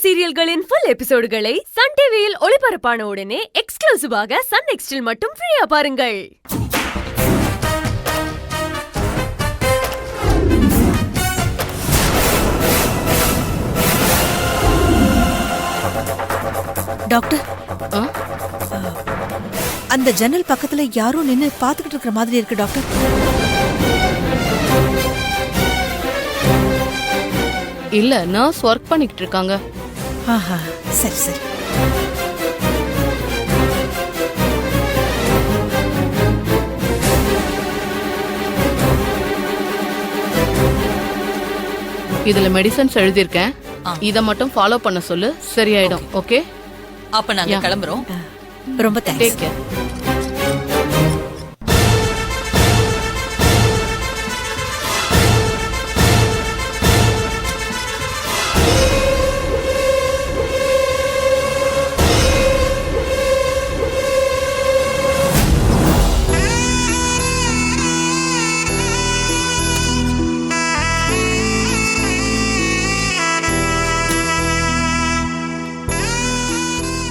சீரியல்களின் full எபிசோடுகளை Sun டிவியில் ஒளிபரப்பான உடனே எக்ஸ்க்ளூசிவாக சன் நெக்ஸ்டில் மட்டும் ஃப்ரீயா பாருங்கள். டாக்டர், அந்த ஜன்னல் பக்கத்துல யாரோ நின்னு பாத்துக்கிட்டு இருக்கிற மாதிரி இருக்கு டாக்டர். இல்ல, நர்ஸ் ஒர்க் பண்ணிக்கிட்டு இருக்காங்க. ஆஹா, சரி சரி. இதுல மெடிசன்ஸ் எழுதியிருக்கேன், இத மட்டும் ஃபாலோ பண்ண சொல்லு, சரியாயிடும். ஓகே, அப்ப நாங்க கிளம்புறோம். ரொம்ப தேங்க்ஸ். Take care.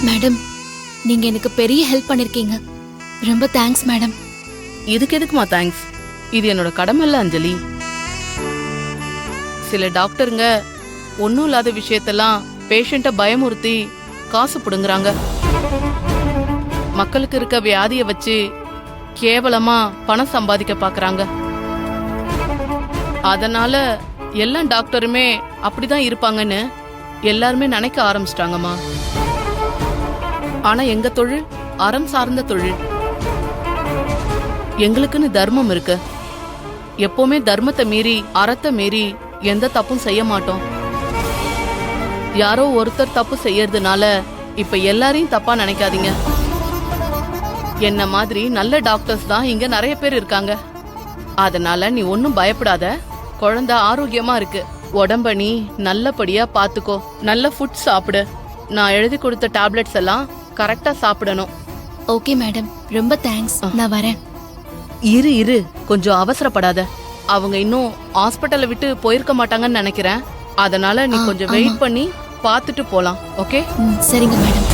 மேடம், நீங்க எனக்கு பெரிய ஹெல்ப் பண்ணிருக்கீங்க. ரொம்ப தேங்க்ஸ் மேடம். இதுக்கு எதுக்குமா தேங்க்ஸ்? இது என்னோட கடமை இல்ல அஞ்சலி. சில டாக்டருங்க ஒன்னும் இல்லாத விஷயத்தெல்லாம் பேஷண்ட்டை பயமுறுத்தி காசு புடுங்குறாங்க. மக்களுக்கு இருக்க வியாதியை வச்சு கேவலமா பணம் சம்பாதிக்க பாக்குறாங்க. அதனால எல்லா டாக்டருமே அப்படிதான் இருப்பாங்கன்னு எல்லாருமே நினைக்க ஆரம்பிச்சிட்டாங்கம்மா. ஆனா எங்க தொழில் அறம் சார்ந்த தொழில். எங்களுக்குன்னு தர்மம் இருக்கு. எப்பவுமே தர்மத்தை மீறி அறத்தை மீறி எந்த தப்பும் செய்ய மாட்டோம். யாரோ ஒருத்தர் தப்பு செய்யறதுனால இப்ப எல்லாரையும் தப்பா நினைக்காதீங்க. என்ன மாதிரி நல்ல டாக்டர்ஸ் தான் இங்க நிறைய பேர் இருக்காங்க. அதனால நீ ஒன்னும் பயப்படாத. குழந்தை ஆரோக்கியமா இருக்கு. உடம்ப நீ நல்லபடியா பாத்துக்கோ. நல்ல ஃபுட் சாப்பிடு. நான் எழுதி கொடுத்த டேப்லெட்ஸ் எல்லாம் கரெக்டா சாப்பிடணும். ஓகே மேடம், ரொம்ப தேங்க்ஸ். நான் வரேன். இரு, கொஞ்சம் அவசரப்படாத. அவங்க இன்னும் ஹாஸ்பிட்டலை விட்டு போயிருக்க மாட்டாங்கன்னு நினைக்கிறேன். அதனால நீ கொஞ்சம் வெயிட் பண்ணி பார்த்துட்டு போலாம். ஓகே, சரிங்க மேடம்.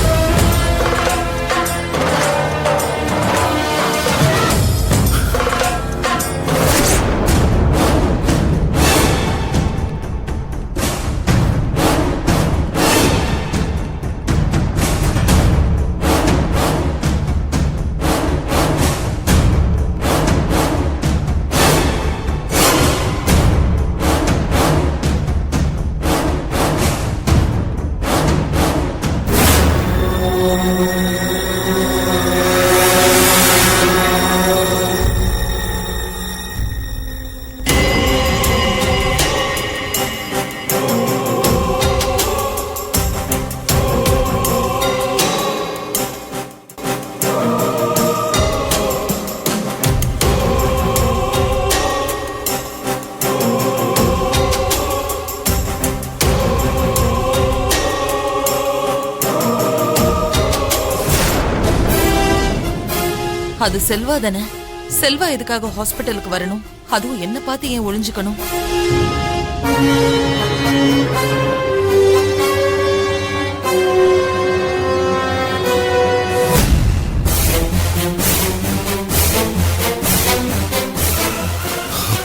அது செல்வா தானே? செல்வா எதுக்காக ஹாஸ்பிட்டலுக்கு வரணும்? அதுவும் என்ன பார்த்து ஏன் ஒளிஞ்சுக்கணும்?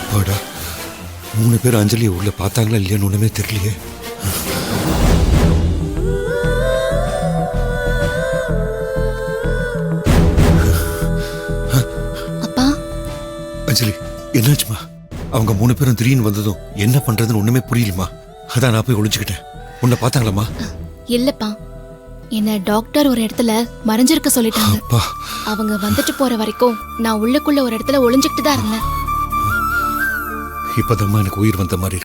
அப்பாடா, 3 பேர் அஞ்சலி உள்ள பார்த்தாங்களா இல்லையான்னு ஒண்ணுமே தெரியலையே. அஞ்சலி, என்னாச்சுமா? அவங்க 3 பேரும் திடீர்னு வந்ததும் என்ன பண்றதுன்னு ஒண்ணுமே புரியலமா. அதான் நான் போய் ஒளிஞ்சுக்கிட்டேன். உன்னை பார்த்தாங்களாமா? இல்லப்பா, என்ன டாக்டர் ஒரு இடத்துல மறைஞ்சிருக்க சொல்லிட்டாங்க. அவங்க வந்துட்டு போற வரைக்கும் நான் உள்ளுக்குள்ள ஒரு இடத்துல ஒளிஞ்சுக்கிட்டு தான் இருந்தேன். இப்பதான் எனக்கு உயிர் வந்த மாதிரி.